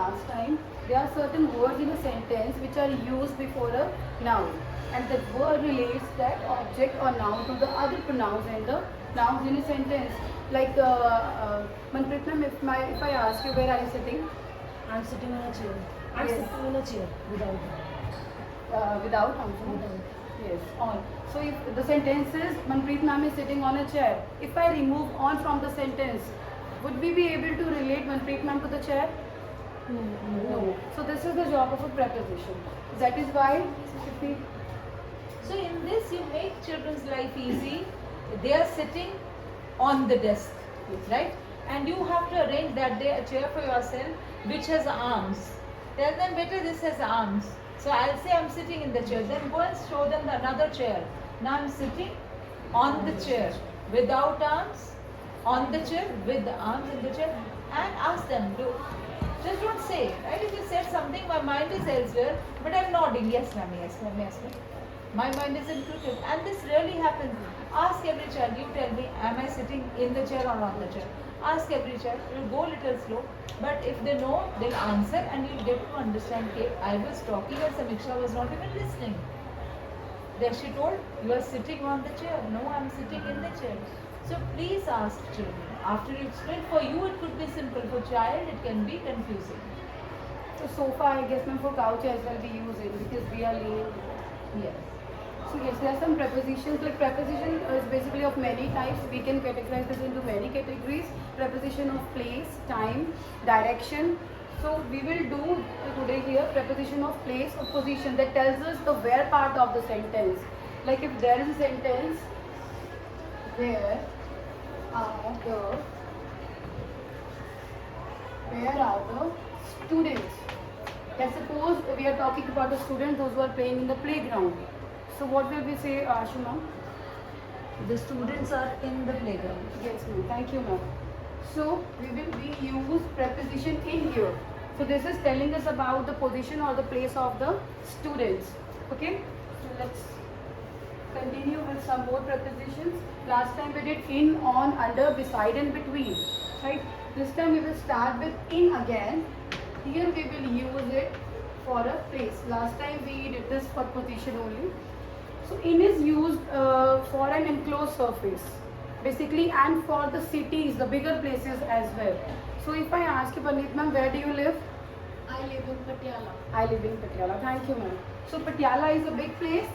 last time, there are certain words in a sentence which are used before a noun, and that word relates that object or noun to the other pronouns and the nouns in a sentence. Like Manpreet ma'am, if I ask you where are you sitting? I'm sitting on a chair. I'm Yes. sitting on a chair without. Without answer. Without. Yes, on. So if the sentence is Manpreet ma'am is sitting on a chair, if I remove on from the sentence, would we be able to relate Manpreet ma'am to the chair? No. So this is the job of a preposition. That is why if we So in this you make children's life easy. They are sitting on the desk, right? And you have to arrange that day a chair for yourself which has arms. Tell them better this has arms. So I'll say I'm sitting in the chair. Then go and show them another chair. Now I'm sitting on the chair without arms, on the chair with the arms in the chair, and ask them to just don't say, right? If you said something, my mind is elsewhere, but I'm nodding. Yes, ma'am. Yes, ma'am. Yes, ma'am. My mind is in cricket, and this really happens. Ask every child. You tell me, am I sitting in the chair or on the chair? Ask every child. You'll go a little slow, but if they know, they'll answer, and you'll get to understand. Okay, I was talking, and Samiksha was not even listening. Then she told, you are sitting on the chair. No, I'm sitting in the chair. So please ask children. After you explain, for you it could be simple. For child, it can be confusing. so sofa, I guess ma'am, for couch as well we use it because we are laying. Yes. So yes, there are some prepositions. Like preposition is basically of many types. We can categorize this into many categories. Preposition of place, time, direction. So we will do today here preposition of place or position that tells us the where part of the sentence. Like if there is a sentence, where are the students? Let's suppose we are talking about the students those who are playing in the playground. So what will we say, Ashu ma'am? The students are in the playground. Yes ma'am, thank you ma'am. So we use preposition in here. So this is telling us about the position or the place of the students. Okay, so let's continue with some more prepositions. Last time we did in, on, under, beside and between. Right? This time we will start with in again. Here we will use it for a place. Last time we did this for position only. So in is used for an enclosed surface basically, and for the cities, the bigger places as well. So if I ask you, Paneet ma'am, where do you live? I live in Patiala. I live in Patiala. Thank you ma'am. So Patiala is a big place.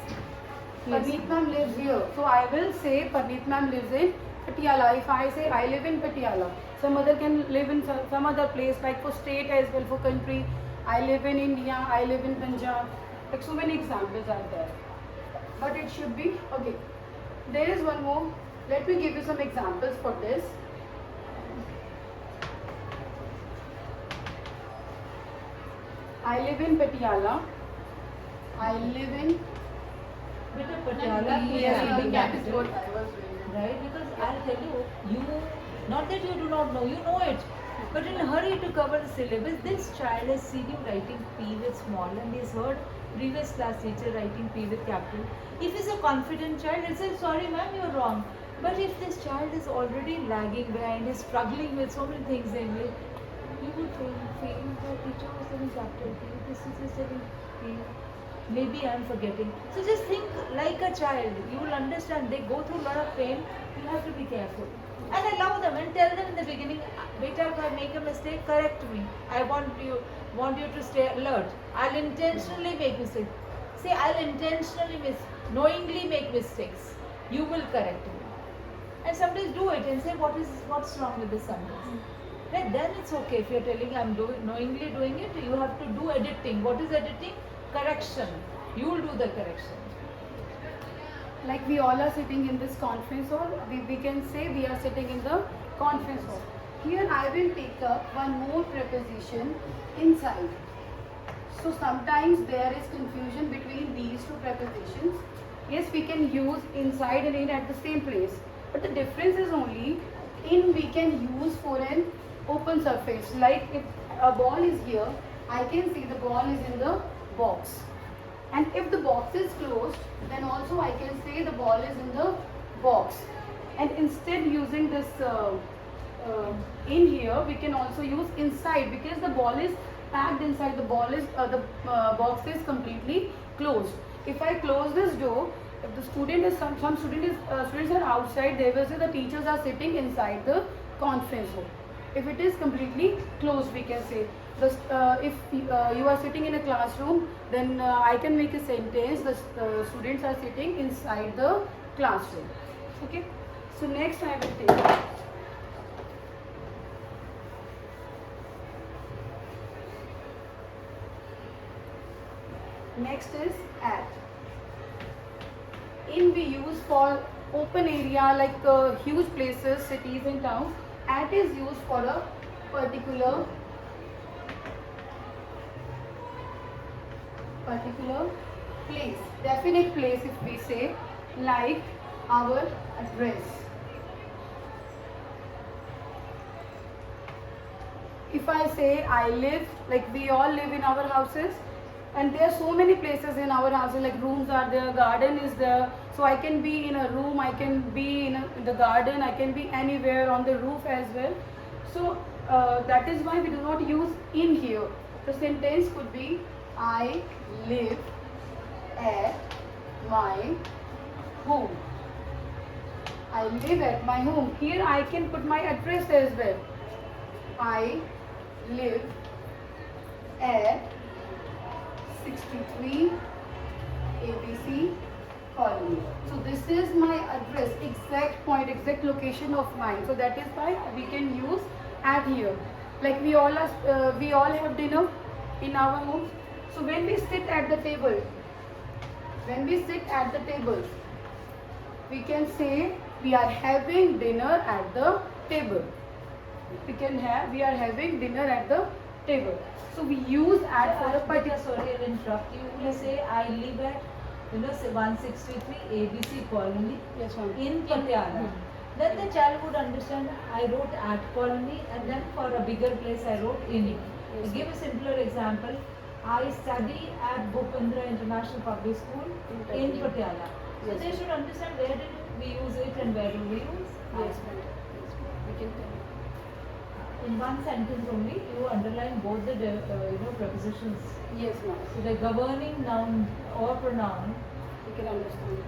Yes. Paneet ma'am lives here. So I will say Paneet ma'am lives in Patiala. If I say I live in Patiala, some other can live in some other place, like for state as well, for country. I live in India, I live in Punjab. Like so many examples are there. But it should be, okay. There is one more. Let me give you some examples for this. I live in Patiala. I live in But Patiala Yes, is the that is capital. what I was doing. Right? Because I'll tell you, not that you do not know, you know it. But in a hurry to cover the syllabus, this child has seen you writing P with small and he's heard previous class teacher writing P with capital. If he's a confident child, he'll say, sorry ma'am, you're wrong. But if this child is already lagging behind, is struggling with so many things in English, you would feel the teacher was telling capital P, this is telling P. Maybe I'm forgetting. So just think like a child. You will understand. They go through a lot of pain. You have to be careful. And allow them and tell them in the beginning, beta, if I make a mistake, correct me. I want you to stay alert. I'll intentionally make mistakes. Say, I'll intentionally knowingly make mistakes. You will correct me. And sometimes do it and say, what's wrong with this sentence? Right? Then it's okay. If you're telling I'm knowingly doing it, you have to do editing. What is editing? Correction. You will do the correction. Like we all are sitting in this conference hall, we can say we are sitting in the conference hall. Here I will take up one more preposition, inside. So sometimes there is confusion between these two prepositions. Yes, we can use inside and in at the same place. But the difference is only in we can use for an open surface. Like if a ball is here, I can see the ball is in the box. And if the box is closed, then also I can say the ball is in the box. And instead using this in here, we can also use inside because the ball is packed inside. The box is completely closed. If I close this door, if the student is some students are outside, they will say the teachers are sitting inside the conference hall. If it is completely closed, we can say if you are sitting in a classroom, then I can make a sentence, the students are sitting inside the classroom. Okay, so next I will take next is at. In we use for open area like huge places, cities and towns. At is used for a particular place, definite place. If we say like our address. If I say I live, like we all live in our houses, and there are so many places in our houses, like rooms are there, garden is there, so I can be in a room, I can be in the garden, I can be anywhere on the roof as well. So that is why we do not use in here. The sentence could be I live at my home. I live at my home. Here I can put my address as well. I live at 63 ABC colony. So this is my address, exact point, exact location of mine. So that is why we can use at here. Like we all have dinner in our homes. So when we sit at the table, we can say we are having dinner at the table. We are having dinner at the table. So we use at for a particular. Sorry, I'll interrupt you. You say I live at 163 ABC colony in Patiala. Then the child would understand I wrote at colony, and then for a bigger place I wrote in. To give a simpler example, I study at Bhupendra International Public School in Patiala. So they should understand where did we use it and where do we use. Yes, we can tell. In one sentence only, you underline both the prepositions. Yes, ma'am. So the governing noun or pronoun. We can understand.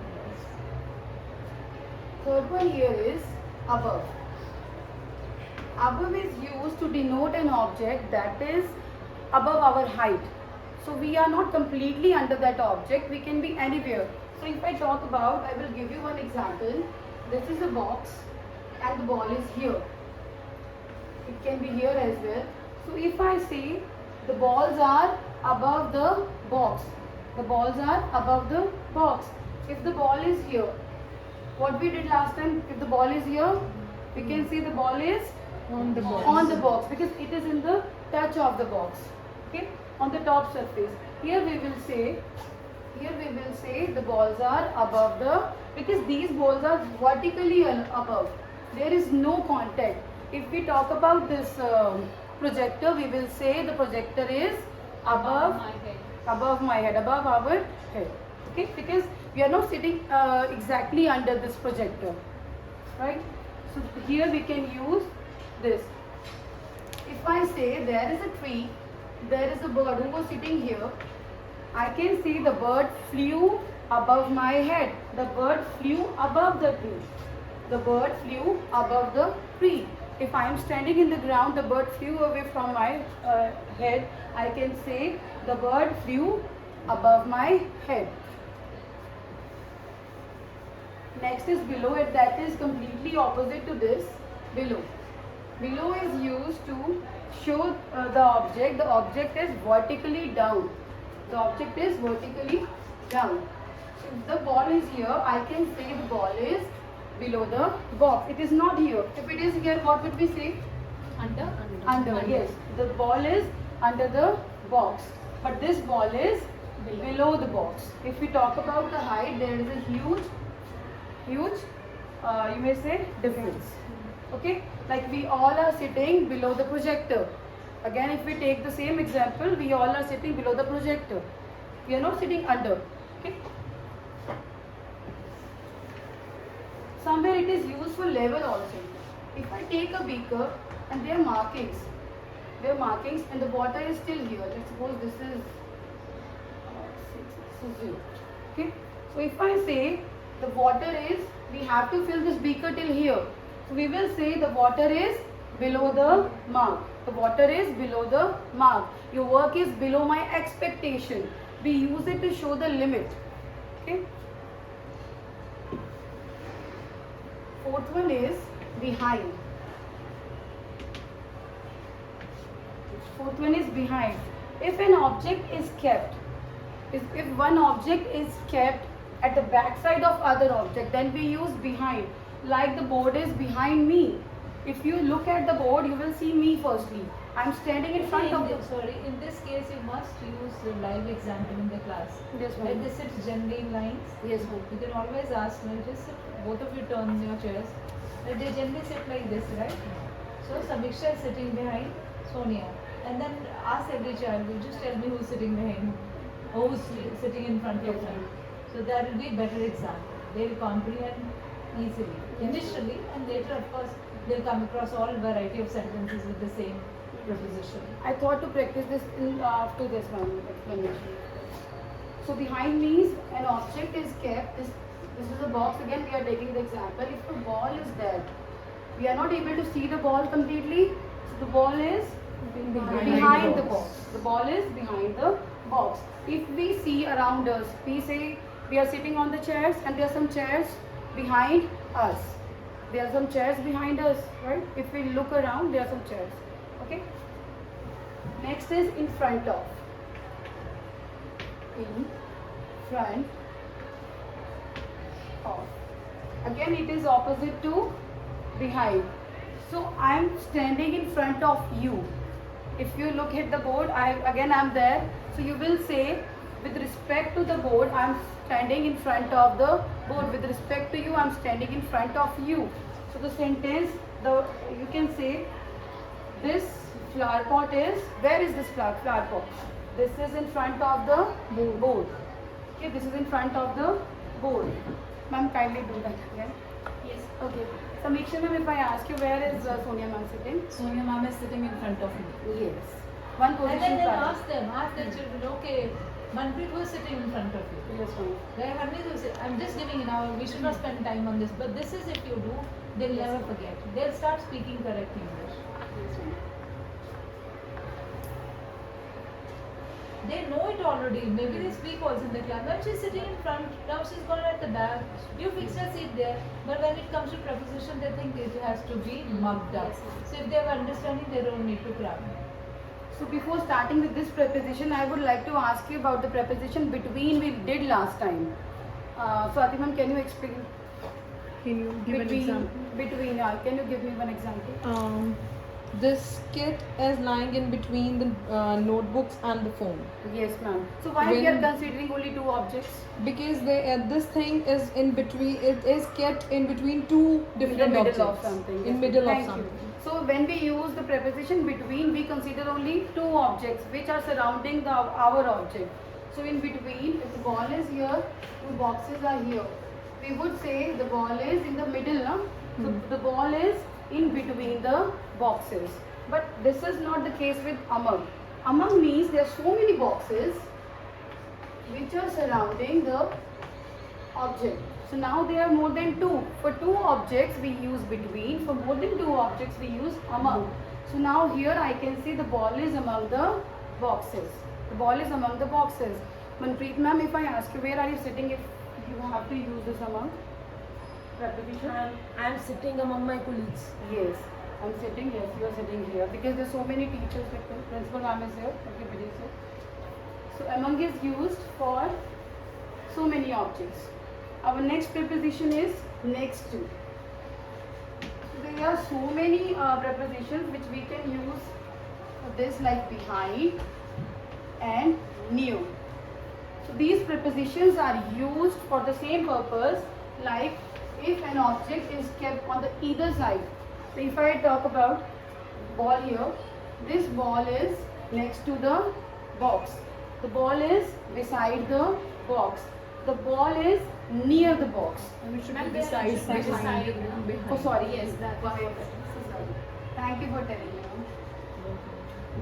Third one here is above. Above is used to denote an object that is above our height. So we are not completely under that object. We can be anywhere. So if I talk about, I will give you one example. This is a box and the ball is here. It can be here as well. So if I say the balls are above the box, the balls are above the box. If the ball is here, what we did last time, if the ball is here, we can say the ball is On the box. on the box because it is in the touch of the box. Okay, on the top surface. Here we will say the balls are above the, because these balls are vertically above. There is no contact. If we talk about this projector, we will say the projector is above my head, above our head. Okay, because we are not sitting exactly under this projector, right? So here we can use this. If I say there is a tree, there is a bird who was sitting here, I can see the bird flew above my head. The bird flew above the tree. The bird flew above the tree. If I am standing in the ground, the bird flew away from my head. I can say the bird flew above my head. Next is below it. That is completely opposite to this. Below. Below is used to show the object. The object is vertically down. The object is vertically down. So if the ball is here, I can say the ball is below the box. It is not here. If it is here, what would we say? Under. Yes. The ball is under the box. But this ball is below the box. If we talk about the height, there is a huge, you may say, difference. Okay? Like we all are sitting below the projector. Again, if we take the same example, we all are sitting below the projector. We are not sitting under. Okay? Somewhere it is used for level also. If I take a beaker and there are markings, their markings, and the water is still here. Let's suppose this is 0. Okay. So if I say the water is, we have to fill this beaker till here. So we will say the water is below the mark. The water is below the mark. Your work is below my expectation. We use it to show the limit. Okay. Fourth one is behind. Fourth one is behind. If an object is kept, if one object is kept at the back side of other object, then we use behind. Like the board is behind me. If you look at the board, you will see me firstly. I am standing in front of the... Sorry, in this case you must use the live example in the class. Yes, ma'am. Like this sits generally in lines. Yes, ma'am. You can always ask me, just sit, both of you turn your chairs. But they generally sit like this, right? So Samiksha is sitting behind Sonia. And then ask every child, you just tell me who's sitting behind who, who's sitting in front of them. So that will be a better example. They will comprehend easily initially, and later of course they'll come across all variety of sentences with the same preposition. I thought to practice this after this one explanation. So behind means an object is kept. This is a box. Again, we are taking the example. If the ball is there, we are not able to see the ball completely. So the ball is behind the box. The ball is behind the box. If we see around us, we say we are sitting on the chairs and there are some chairs behind us. There are some chairs behind us, right? If we look around, there are some chairs. Okay. Next is in front of. In front of. Again, it is opposite to behind. So I am standing in front of you. If you look at the board, I am there. So you will say, with respect to the board, I am standing in front of the board. With respect to you, I am standing in front of you. So the sentence, you can say, this flower pot is, where is this flower pot? This is in front of the board. Okay, this is in front of the board. Ma'am, kindly do that again. Yes. Okay. Samiksha ma'am, if I ask you, where is Sonia ma'am sitting? Sonia ma'am is sitting in front of me. Yes. One And position then prior. ask the children, okay, Manpreet was sitting in front of you. Yes, ma'am. Right, Harneet was, I'm just giving it now, we should not spend time on this, but this is if you do, they'll never forget. They'll start speaking correct English. Yes, ma'am. They know it already. Maybe they speak also in the class. Now she's sitting in front, now she's gone at the back. You fix her seat there. But when it comes to preposition, they think it has to be mugged up. So if they have understanding, they don't need to cram. So before starting with this preposition, I would like to ask you about the preposition between we did last time. Swati ma'am, can you explain? Can you give an example? Between, can you give me one example? This kit is lying in between the notebooks and the phone Yes, ma'am. So why we are considering only two objects? because this thing is in between. It is kept in between two In the different middle objects. of something. In middle Thank of something. you. So when we use the preposition between, we consider only two objects which are surrounding our object. So in between, if the ball is here, two boxes are here. We would say the ball is in the middle, no? So the ball is in between the boxes. But this is not the case with among. Among means there are so many boxes which are surrounding the object. So now there are more than two. For two objects we use between. For more than two objects we use among. So now here I can see the ball is among the boxes. The ball is among the boxes. Manpreet ma'am, if I ask you where are you sitting if you have to use this among preposition? I am sitting among my colleagues. Yes. I'm sitting, yes, you are sitting here because there are so many teachers, like the principal ma'am is here, everybody is here. So among is used for so many objects. Our next preposition is next to. So there are so many prepositions which we can use for this, like behind and near. So these prepositions are used for the same purpose, like if an object is kept on the either side. So if I talk about ball here, this ball is next to the box. The ball is beside the box. The ball is near the box. And it should Ma'am, be there are beside, beside, behind. Oh sorry, Yes, that is Thank you for telling me.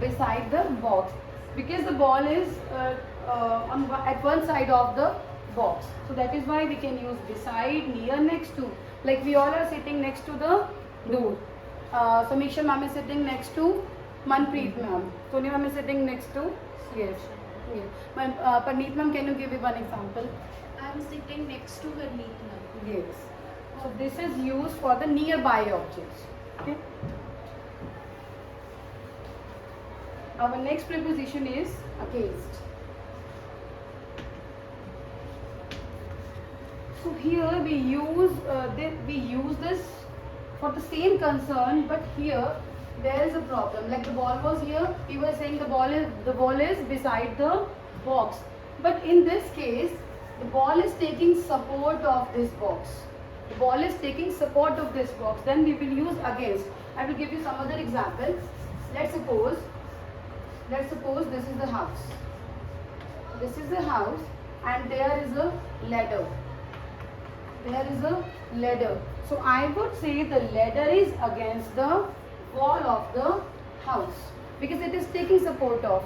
beside the box, because the ball is at one side of the box. So that is why we can use beside, near, next to. Like we all are sitting next to the door. Samisha ma'am is sitting next to Manpreet ma'am. Sonia ma'am is sitting next to, yes. Yes. Parneet ma'am, can you give me one example? I am sitting next to Harmeet ma'am. Yes. So this is used for the nearby objects. Okay. Our next preposition is against. So here we use this for the same concern, but here there is a problem. Like the ball was here, we were saying the ball is beside the box. But in this case, the ball is taking support of this box. The ball is taking support of this box. Then we will use against. I will give you some other example. Let's suppose this is the house. This is the house, and there is a ladder. There is a ladder. So I would say the ladder is against the wall of the house because it is taking support of.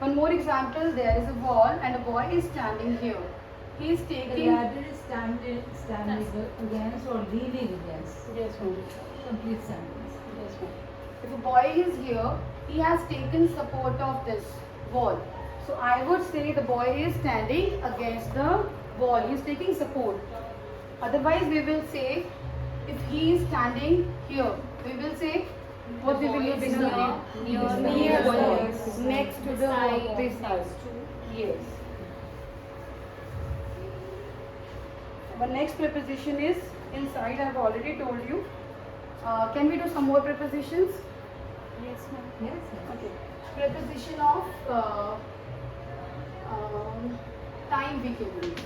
One more example, there is a wall and a boy is standing here. He is The taking. ladder is standing against or leaning against. Yes, ma'am. Complete sentence. Yes, ma'am. If a boy is here, he has taken support of this wall. So I would say the boy is standing against the wall. He is taking support. Otherwise, we will say if he is standing here, we will say what we will use in the near near the the box. next to the Beside, this side. next to. Yes. Our next preposition is inside. I have already told you. Can we do some more prepositions? Yes, ma'am. Yes, yes. Okay. Preposition of time we can use.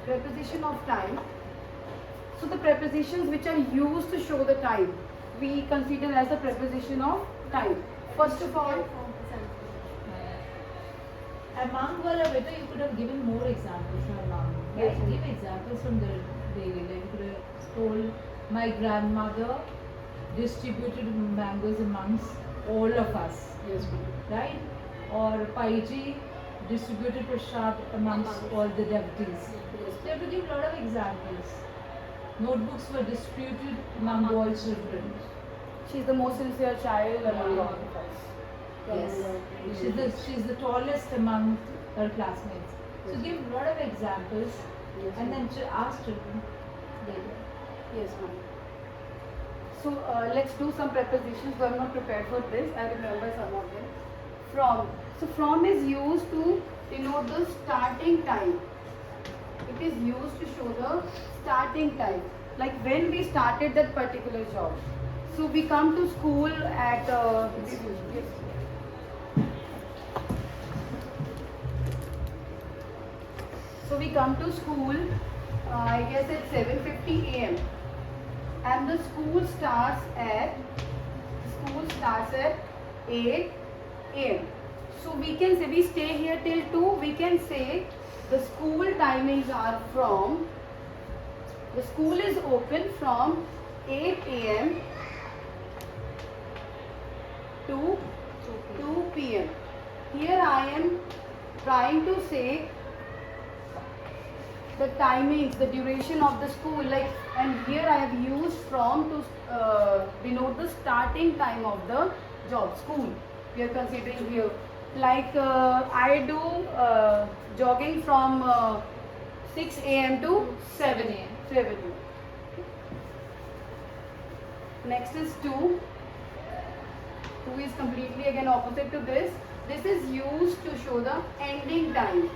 Preposition of time. So the prepositions which are used to show the time, we consider as a preposition of time. First of all, Among were better, you could have given more examples from among. Yes. Right? Give examples from the daily life. You could have told my grandmother distributed mangoes amongst all of us. yes, Right? Or Paiji distributed prasad amongst all the devotees. So you have to give a lot of examples. Notebooks were distributed among all children. she is the most sincere child among all of us. Yes. She's the tallest among her classmates. So give a lot of examples Yes, and ma'am. then ask children later. Yes, ma'am. So let's do some prepositions. Though I'm not prepared for this. I remember some of them. From. So from is used to denote the starting time. It is used to show the starting time. Like when we started that particular job. So we come to school at. So we come to school. I guess at 7:50 a.m. and the school starts at 8 a.m. So we can say we stay here till 2. We can say the school timings are from. The school is open from 8 a.m. to 2 p.m. Here I am trying to say the timings, the duration of the school, like, and here I have used from to denote the starting time of the job, school. We are considering here. Like I do jogging from 6 a.m. to 7 a.m. 7 a.m. Next is 2. 2 is completely again opposite to this. This is used to show the ending time.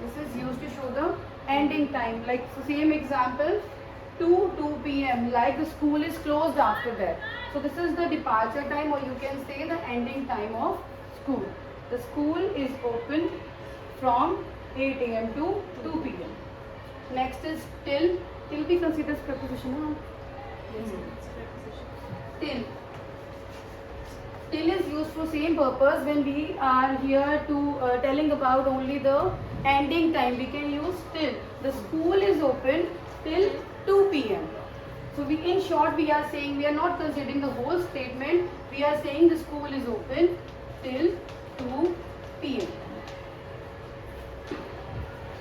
This is used to show the ending time. Like same example, 2 p.m. Like the school is closed after that. So this is the departure time, or you can say the ending time of school. The school is open from 8 a.m. to 2 p.m. Next is till. Till we consider preposition. No? Yes. Till. Till is used for same purpose when we are here to telling about only the ending time. We can use till. The school is open till 2 p.m. So we, in short, we are saying we are not considering the whole statement. We are saying the school is open till 2 p.m.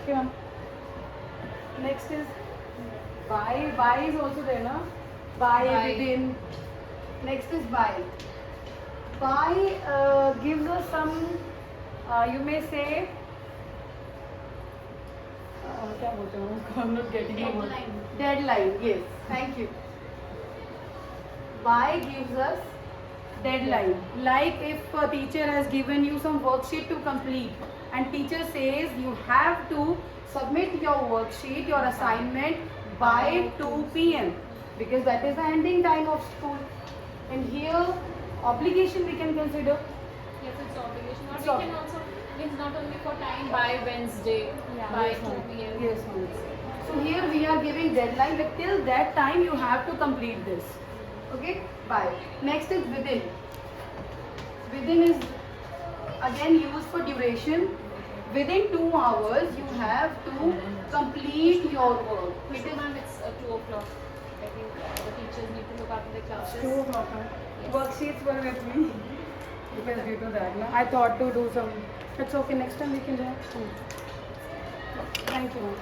Okay, ma'am. Next is by. By is also there, na? By, within. Next is by. By gives us some, you may say, क्या बोलते हैं उसको? I'm not getting the word. Deadline. Yes. Thank you. By gives us deadline. Like if a teacher has given you some worksheet to complete, and teacher says you have to submit your worksheet, your assignment by 2 p.m. because that is the ending time of school. And here, obligation we can consider. Yes, it's obligation. Or It's we can also, means not only for time, by Wednesday, by Yes, 2 ma'am. p.m. Yes, ma'am. So here we are giving deadline that till that time you have to complete this. Okay? By. Next is within. Within is again used for duration. Within 2 hours you have to complete your work. It is, ma'am, it's 2 o'clock. I think the teachers need to look after their classes. 2 o'clock. Yes. Worksheets were with me. Because due to that, no? I thought to do some. It's okay. Next time we can do it. Thank you.